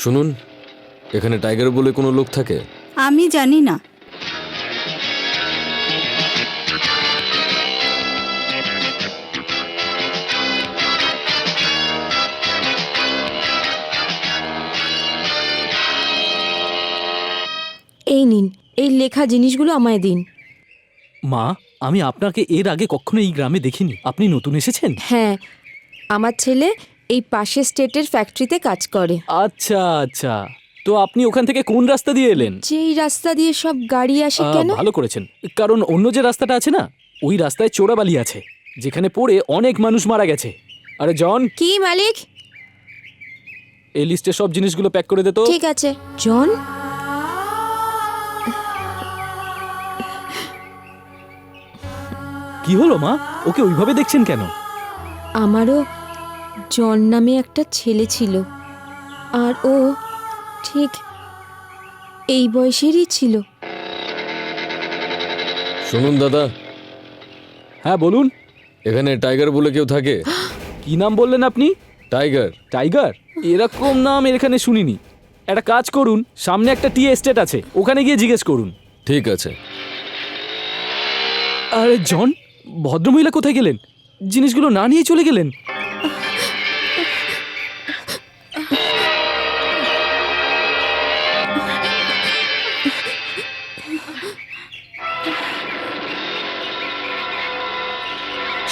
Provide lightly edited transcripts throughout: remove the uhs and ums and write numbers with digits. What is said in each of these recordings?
শুনুন, এখানে টাইগার বলে কোনো লোক থাকে? আমি জানি না। এই নিন, এই লেখা জিনিসগুলো আমায় দিন। মা, আমি আপনাকে এর আগে কখনো এই গ্রামে দেখিনি। আপনি নতুন এসেছেন? হ্যাঁ, আমার ছেলে এই পাশের স্টেটের ফ্যাক্টরিতে কাজ করে। আচ্ছা আচ্ছা, তো আপনি ওখান থেকে কোন রাস্তা দিয়ে এলেন? যেই রাস্তা দিয়ে সব গাড়ি আসে। কেন? ভালো করেছেন, কারণ অন্য যে রাস্তাটা আছে না, ওই রাস্তায় চোরাবালি আছে, যেখানে পড়ে অনেক মানুষ মারা গেছে। আরে জন, কি মালিক? এই লিস্টে সব জিনিসগুলো প্যাক করে দে তো। ঠিক আছে। জন, কি হলো মা, ওকে ওইভাবে দেখছেন কেন? আমারও জন নামে একটা ছেলে ছিল, আর ও ঠিক এই বয়সেরই ছিল। শুনুন দাদা, হ্যাঁ বলুন। এখানে টাইগার বলে কেউ থাকে? কি নাম বললেন আপনি? টাইগার। টাইগার? এরকম নাম এখানে শুনিনি। একটা কাজ করুন, সামনে একটা টি এস্টেট আছে, ওখানে গিয়ে জিজ্ঞেস করুন। ঠিক আছে। আরে জন, ভদ্রমহিলা কোথায় গেলেন? জিনিসগুলো না নিয়ে চলে গেলেন।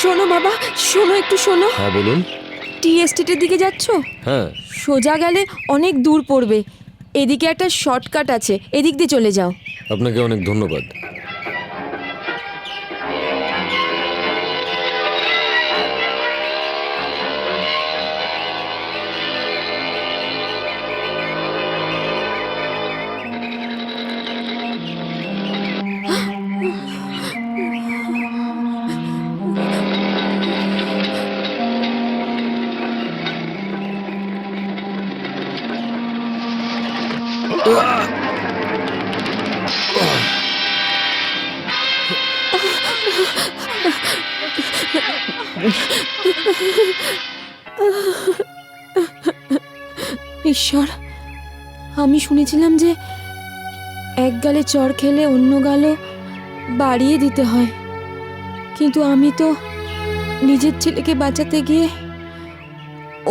শোনো বাবা, শোনো, একটু শোনো। হ্যাঁ বলুন। টি এস্টেটের দিকে যাচ্ছ? হ্যাঁ। সোজা গেলে অনেক দূর পড়বে। এদিকে একটা শর্টকাট আছে, এদিক দিয়ে চলে যাও। আপনাকে অনেক ধন্যবাদ। ঈশ্বর, আমি শুনেছিলাম যে এক গালে চড় খেলে অন্য গালও বাড়িয়ে দিতে হয়, কিন্তু আমি তো নিজের ছেলেকে বাঁচাতে গিয়ে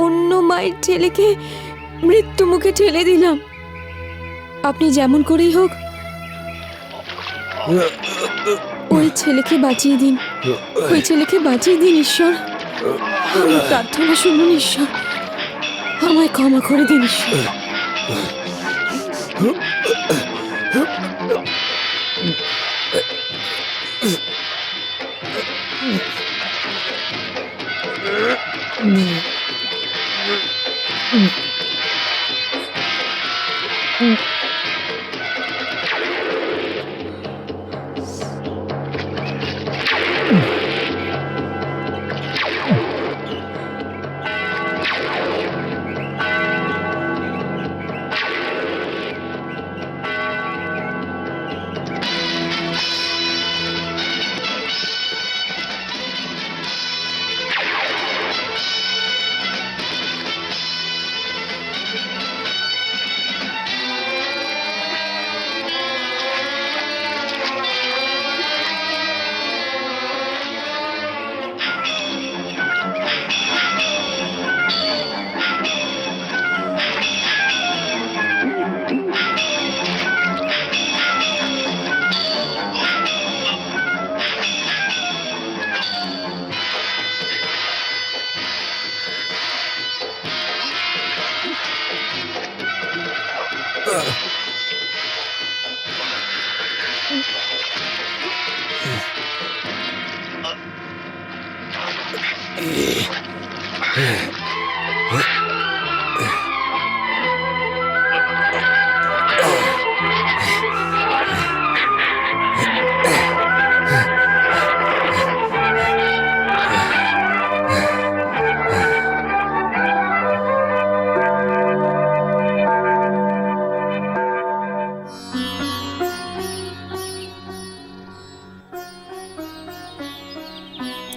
অন্য মায়ের ছেলেকে মৃত্যু মুখে ঠেলে দিলাম। আপনি যেমন করেই হোক ওই ছেলেকে বাঁচিয়ে দিন, ওই ছেলেকে বাঁচিয়ে দিন ঈশ্বর। আমার প্রার্থনা শুনুন ঈশ্বর, আমায় ক্ষমা করে দিন ঈশ্বর।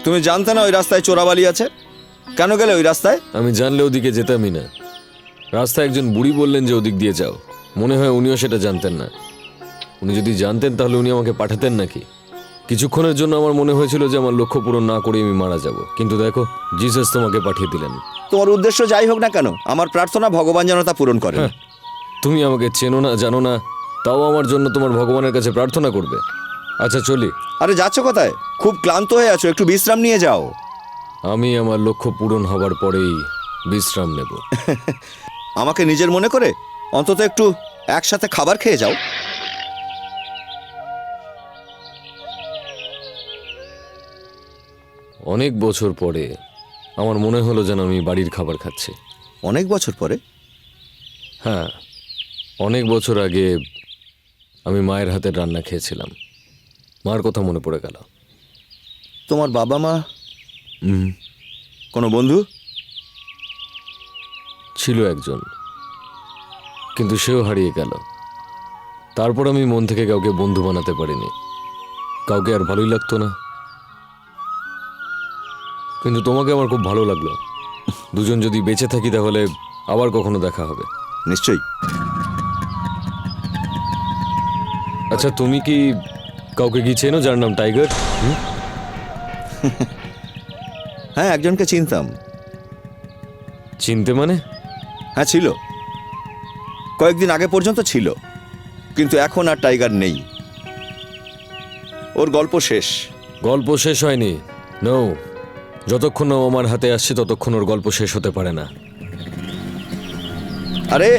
তুমি জানতে না ওই রাস্তায় চোরাবালি আছে? কেন গেলে ওই রাস্তায়? আমি জানলে ওদিকে যেতামই না। রাস্তায় একজন বুড়ি বললেন যে ওদিক দিয়ে যাও। মনে হয় উনিও সেটা জানতেন না। উনি যদি জানতেন তাহলে উনি আমাকে পাঠাতেন নাকি? কিছুক্ষণের জন্য আমার মনে হয়েছিল যে আমার লক্ষ্য পূরণ না করে আমি মারা যাব, কিন্তু দেখো জিসাস তোমাকে পাঠিয়ে দিলেন। তোমার উদ্দেশ্য যাই হোক না কেন, আমার প্রার্থনা ভগবান যেন তা পূরণ করেন। হ্যাঁ। তুমি আমাকে চেনো না, জানো না, তাও আমার জন্য তোমার ভগবানের কাছে প্রার্থনা করবে? আচ্ছা চলি। আরে যাচ্ছ কোথায়? খুব ক্লান্ত হয়ে আছো, একটু বিশ্রাম নিয়ে যাও। আমি আমার লক্ষ্য পূরণ হবার পরেই বিশ্রাম নেব। আমাকে নিজের মনে করে অন্তত একটু একসাথে খাবার খেয়ে যাও। অনেক বছর পরে আমার মনে হলো যেন আমি বাড়ির খাবার খাচ্ছি। অনেক বছর পরে? হ্যাঁ, অনেক বছর আগে আমি মায়ের হাতের রান্না খেয়েছিলাম। মার কথা মনে পড়ে গেল। তোমার বাবা মা, হুম, কোনো বন্ধু? ছিল একজন, কিন্তু সেও হারিয়ে গেল। তারপর আমি মন থেকে কাউকে বন্ধু বানাতে পারিনি, কাউকে আর ভালোই লাগতো না। কিন্তু তোমাকে আমার খুব ভালো লাগলো। দুজন যদি বেঁচে থাকি তাহলে আবার কখনো দেখা হবে। নিশ্চয়ই। আচ্ছা, তুমি কি কাউকে কি চেনো যার নাম টাইগার? হ্যাঁ, একজনকে চিনতাম। চিনতে মানে? হ্যাঁ ছিল, কয়েকদিন আগে পর্যন্ত ছিল, কিন্তু এখন আর টাইগার নেই। ওর গল্প শেষ। গল্প শেষ হয়নি। নো, যতক্ষণ না ও আমার হাতে আসছে ততক্ষণ ওর গল্প শেষ হতে পারে না। আরে